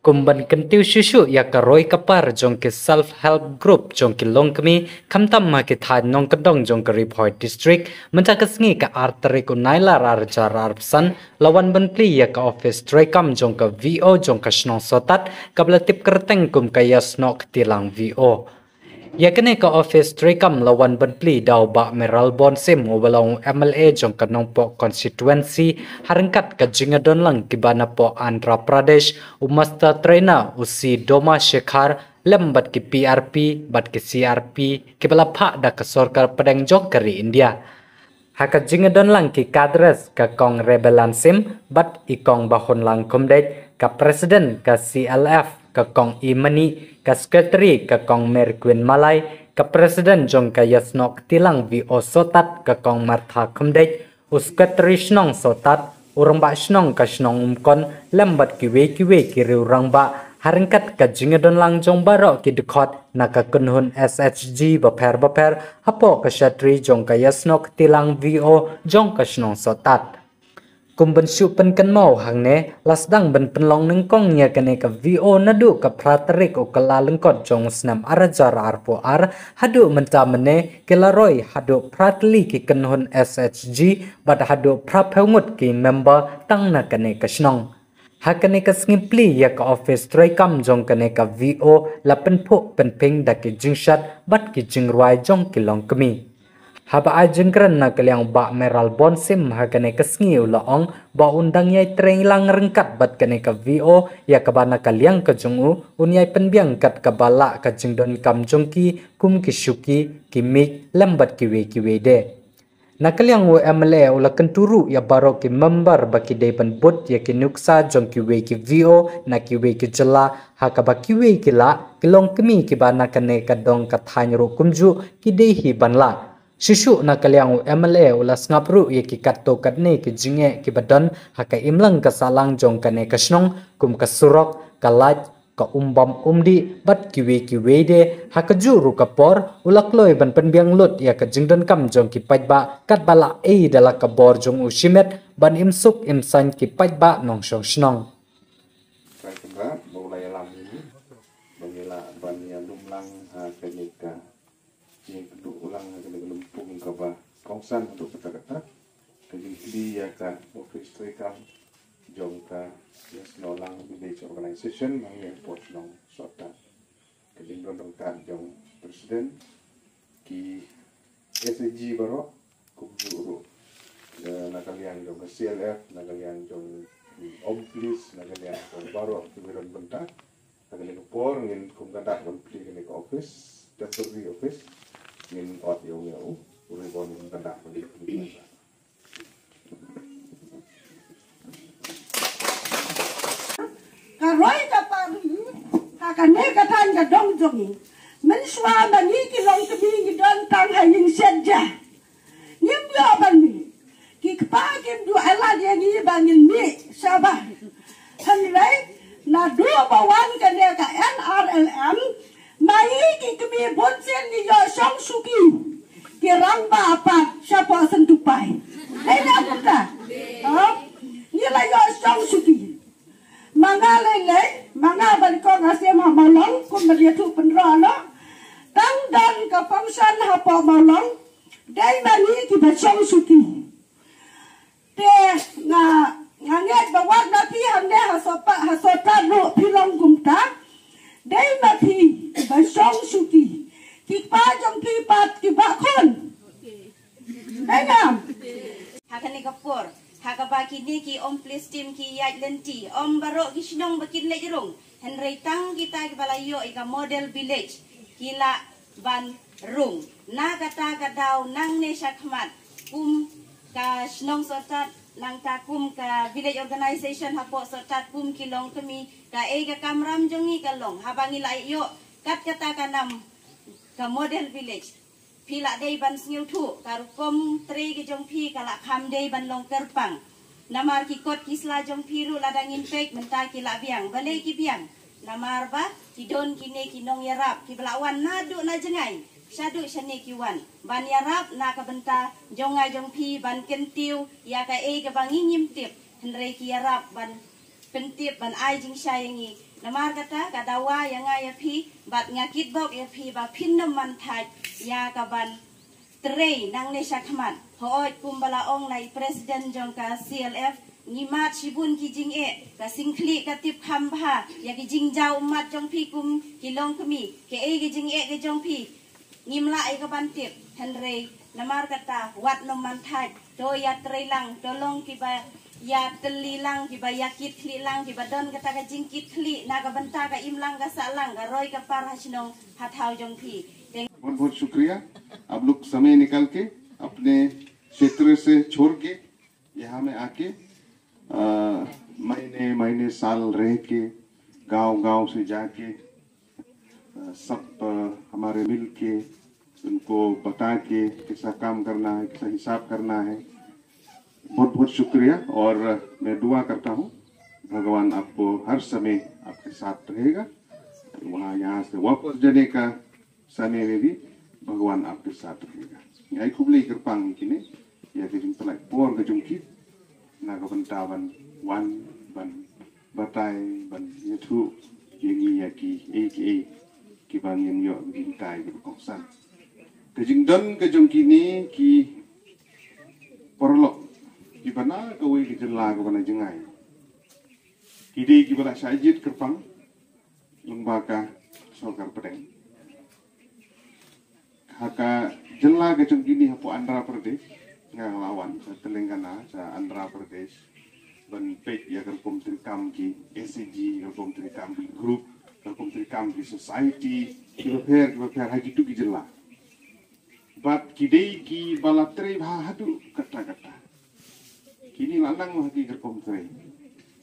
Kumban kentiu shushu ya karoi kapar jong ke self-help group jong ke longkami kamtam ma ke thad nong kedong jong ke report district mentakasngi ke arteri ku nailar arjar arpsan lawan benpli ya ke office trekam jong ke VO jong ke snong sotat kabla tip kerteng kum ke yasno ketilang VO. Ya kene ke office trekam lawan benpli daw ba meral bonsim walau MLA jong ke nongpo constituency harengkat ke jingadon lang kibana po Andhra Pradesh umasta trainer usi Doma Shekhar lembat ki PRP bat ki CRP kibala pak da ke sorkar pedang jong keri India. Haka jingadon lang ki kadres ke kong rebelan sim bat ikong bahon lang kumdej ke presiden ke CLF ke kong imani ke sekretari ke kong Merquin Malay ke presiden jong ke yasno ketilang VO sotat ke kong Martha kumdej uskretari snong sotat urang ba snong ke snong umkon lembat kiwe kiri urang ba harengkat ke jingadon lang jong barok ki dekot na ke kunhun SHG baper hapo ke syatri jong ke yasno ketilang VO jong ke snong sotat. Kumben syupen kan mau hang ne lasdang ben penlong nengkong nya kene ke VO nadu ke praterik o kelalengkot jong senam arajar arpo ar hadu menta mene kelaroi hadu pratli ki kenhun SHG bad hadu prapeungut ki member tang na kene ke snong. Hakane ka sngipli ya ka office trekam jong kane ka VO la penpuk penping da ki jingshat bat ki jingruai jong ki long kemi. Haba a jingkran na kaliang ba meral bonsim hakane ka sngiu laong ba undang yai treng lang rengkat bat kane ka VO ya ka bana kaliang ka jongu unyai penbiang kat ka bala ka jingdon kam jongki kum ki syuki ki mik lambat ki we de. Nakaliang wo MLA ula kenturu ya baro ki member baki depan bot ya ki nuksa jong ki we ki VO na ki we ki jela haka baki we ki la kilong kemi ki bana kane kadong kathany ro kumju ki dehi banla shishu nakaliang wo MLA ula snapru ya ki katto katne ki jinge ki badan haka imlang ka salang jong kane kasnong kum ka surok ka laj ka umbam umdi bat kiwe de haka juru kapor ulak loy ban penbiang lut ya ka jingdon kam jong ki pajba kat bala e dala ka bor jong usimet ban imsuk imsan ki pajba nong shong snong kira mulai alam ini bangila ban ya lumlang kenika yang kedua ulang kena lumpung ka ba kongsan untuk kata-kata kejili ya ka office trekam jong ka yes nolang village organization mang yang pot nong sota kejing dong kan jong presiden ki SG baro kubjuru nakalian jong CLF nakalian jong omplis nakalian jong baro kibiron bentar nakalian por ngin kum kata ompli kene ke office temporary office ngin ot yo uribon kata di Karoi kapari, hakane katan ka dong jongi. Menswa bani ki long kebi ki don tang haying sedja. Nim yo bani. Ki kpa kim du ala ye ni bangin mi sabah. Hanrai na do bawan kane ka NRLM mai ki kebi bonsen ni yo song suki. Ki rang ba apa siapa sentupai. Hei na buka. Ni la yo song suki. Manga lele, manga balikong asyam hamalong, kung mariatu penrala, tang dan ka pangsan hapa malong, day mani ki bachong suki. Te nganget bawat napi hamne hasota no pilong gumta, day mapi bachong suki. Ki pa jong ki pat ki bakon. Enam. Hakane kapur. Haka baki ni ki om plistim ki yaj lenti om barok ki sinong bakin lejerung henry tang kita ki balayo ika model village kila ban rung na kata kadau nang ne sakmat ka sinong sotat nang takum ka village organization hapo sotat kilong kemi ka ka kamram jongi kalong habangi lai yo kat kata kanam ka model village pila day ban sngil tu karukom tri ki jong pi kala kham day ban long terpang namar ki kot kisla jong piru ladangin pek mentai ki la biang balai ki biang namar ba ki don ki ne ki nong yarap ki belawan nadu na jengai syadu syane ki wan ban yarap na ka benta jongai jong pi ban kentiu ya ka ka bangin nyimtip henre ki yarap ban pentip ban ai jing syayangi Namar kata kadawa yang ngaya pi bat ngakit bok ya pi ba pinnaman thai ya kaban trei nang ne sakman hooj kumbala ong lai presiden jongka CLF ngimat sibun ki jing ka singkli ka tip khamba ya ki jing jau mat jong pi kum kilong kemi ke ki jing ke jong pi ngimla ai ka ban tip henry namar kata wat no man thai do ya trei lang tolong ki ba ya telilang ki ba yakit kli-lang ki ba don kata ka jingkit kli na ka banta ka imlang ka salang ka roy ka par hasnong hathau jong pi बहुत बहुत शुक्रिया आप लोग समय निकाल के अपने क्षेत्र से छोड़ के यहाँ में आके महीने महीने साल रह के गांव से जाके सब हमारे मिल के उनको बता के कैसा काम करना है कैसा हिसाब करना है बहुत बहुत शुक्रिया और मैं दुआ करता हूँ भगवान आपको हर समय आपके साथ रहेगा वहाँ यहाँ से वापस जाने का समय में भी भगवान आपके साथ रहेगा यही खूब लेकर पांगी किने या कि जिन पलाई पोर के जुमकी ना का बनतावन वन बन बताए बन यथु यंगी या की bang yang yo gintai ke kongsan kejing don ke jongki ni ki porlo ki bana ke wi ki jela ke bana jengai kidi ki bala sajid kerpang lembaga sokar pedeng haka jela ke jongki ni hapo Andhra Pradesh ngang lawan sa Telangana sa Andhra Pradesh ban pek ya kerkom trikam ki SCG kerkom trikam ki group kerkom trikam ki society ki repair hagi tu ki jela bat kidei ki balatre bha hadu kata kini lanang hagi kerkom tre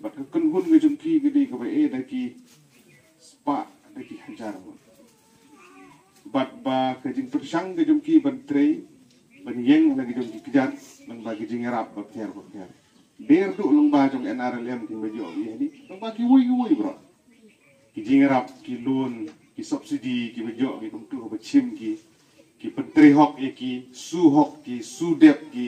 bat kun hun ke jongki gede ke ba da ki spa da ki hajar bat ba ke jing persang ke jongki ban tre ban yeng lagi jongki kejat ban bagi jing rap ba pher ber du long ba jong NRLM ki ba jo ni long ba ki wui bro ki jing rap ki loan ki subsidi ki ba jo ki tum tu ba chim ki pentri hok ki su hok ki su dep ki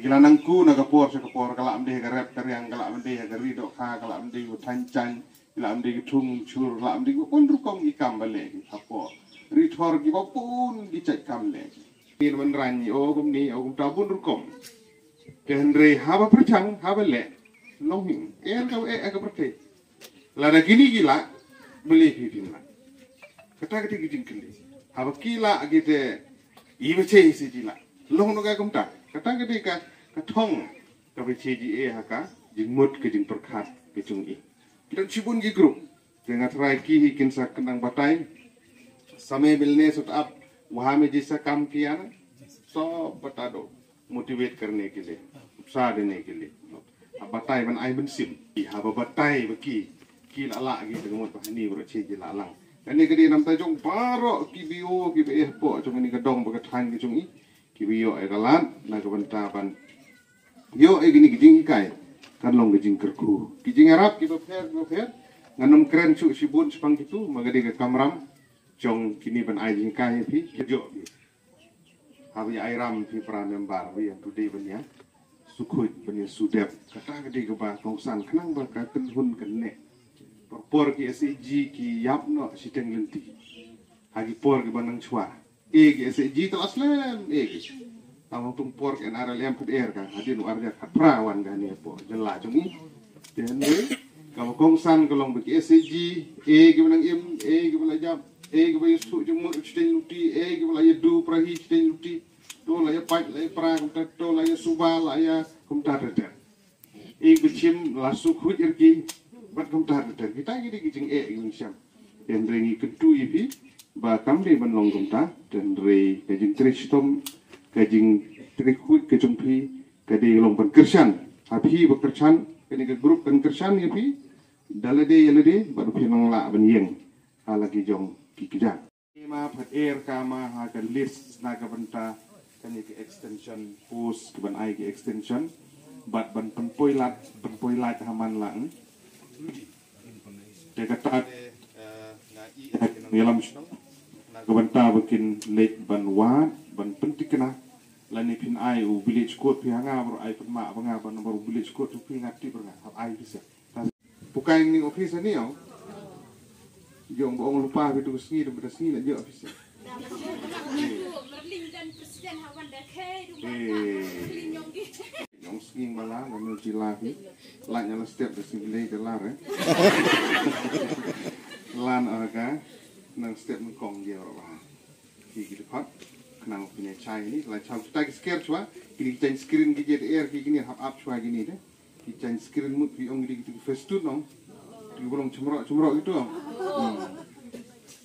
lanang ku na kapor sa kapor kala amde ga rap karyang kala amde ga rido kha kala amde go tanchan kala amde ki thung chur kala amde go kon ru kom ki kam bale ki hapo rithor ki ba pun ki cek kam le ni man rani o gum ni o gum ta bun ru kom ke Henry haba perchang haba le longhing ka ka perte la da gini gila beli pipin la kata kati gijing kili haba kila agite ibeche isi jila long no ga kum ta kata kati ka thong ka beche ji haka jingmut ke jing perkhat ke chung i kita cibun gi group dengan try ki hikin sa kenang batai समय मिलने से तो आप वहाँ में जैसा काम किया ना सब बता दो मोटिवेट करने के लिए उत्साह देने के लिए अब बताए बन आई बन सिम हाँ बताए बकी की लाला gitu ngomong bahani berce je lalang dan ini dia nampak jong baro ki bio ki be po jong ini gedong baga tang ki jong i ki bio ai galan na ka bantaban yo ai gini gijing kai kan long gijing kerku gijing arab ki be fer nganom keren su sibun sepang gitu magadi ke kamram jong kini ban ai jing kai pi kejo habi airam pi pra member wi yang today banya sukut banya sudep kata gede ke ba kongsan kenang ba ka kenhun kenne por ki SCG ki yapno siteng lenti hagi por ki banang chua ki SCG to aslen ki among tung por ki NRLM put air ka hadin warga prawan ga ni po jela jong den kamu kongsan kolong bagi SCG ki banang ki bala jam ki ba su jong mo siteng luti ki bala ya du prahi siteng luti to la ya pai la pra kum ta to la ya suba la ya kum ta ta bichim la su khut ki bat kum ta ta kita gidi gijing Indonesia yang rengi ketu ipi ba kamde ban long kum ta dan re kajing tristom kajing trikut kejumpi kadi long ban kershan hapi ba kershan kani ke grup kan kershan ipi dalade yalade baru pinang la ban yeng halagi jong kikija ma phat air kama ha kan list naga banta kani ke extension post ke ban ai ke extension bat ban penpoilat haman lang de kata ngai naga banta bikin lek ban wat ban pentikna lani pin ai u village court pi hanga bro ai pun ma banga ban baru village court tu pi ngati bro hab ai bisa bukan ni office ni Jom bohong lupa itu kesini dan pada sini nak jauh habis. Yang sering malah kami cilahi, laknya setiap disini kelar lan aga nang setiap mengkong dia orang. Kiki dekat kenal punya chai ini, lah chai kita scare cua, kini kita screen kita air kini up cua gini deh, kita screen mut piong gitu first tu nong, belum cemrok gitu.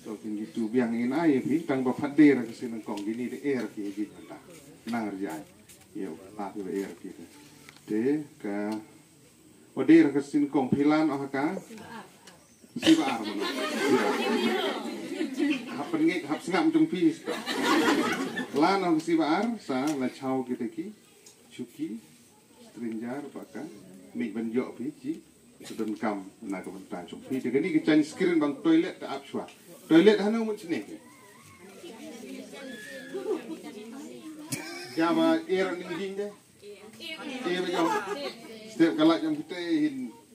So kini gitu biangin air pi, tang bapak dia kesini mengkong gini deh air kini gitu dah, nang kerja, ya lah tu air gitu. Deh ke, wadir kesini mengkong pilan aha si baar mana? Hap pengek, hap sengap macam pis. Lan ang si baar sa lachau kita ki, cuki, strinjar bahkan, mik benjok pi, sedang kam nak kebentar cuki. Jadi ni kita screen bang toilet tak apswa. Toilet hana macam ni. Jama air ni ding deh. Air macam setiap kalak yang kita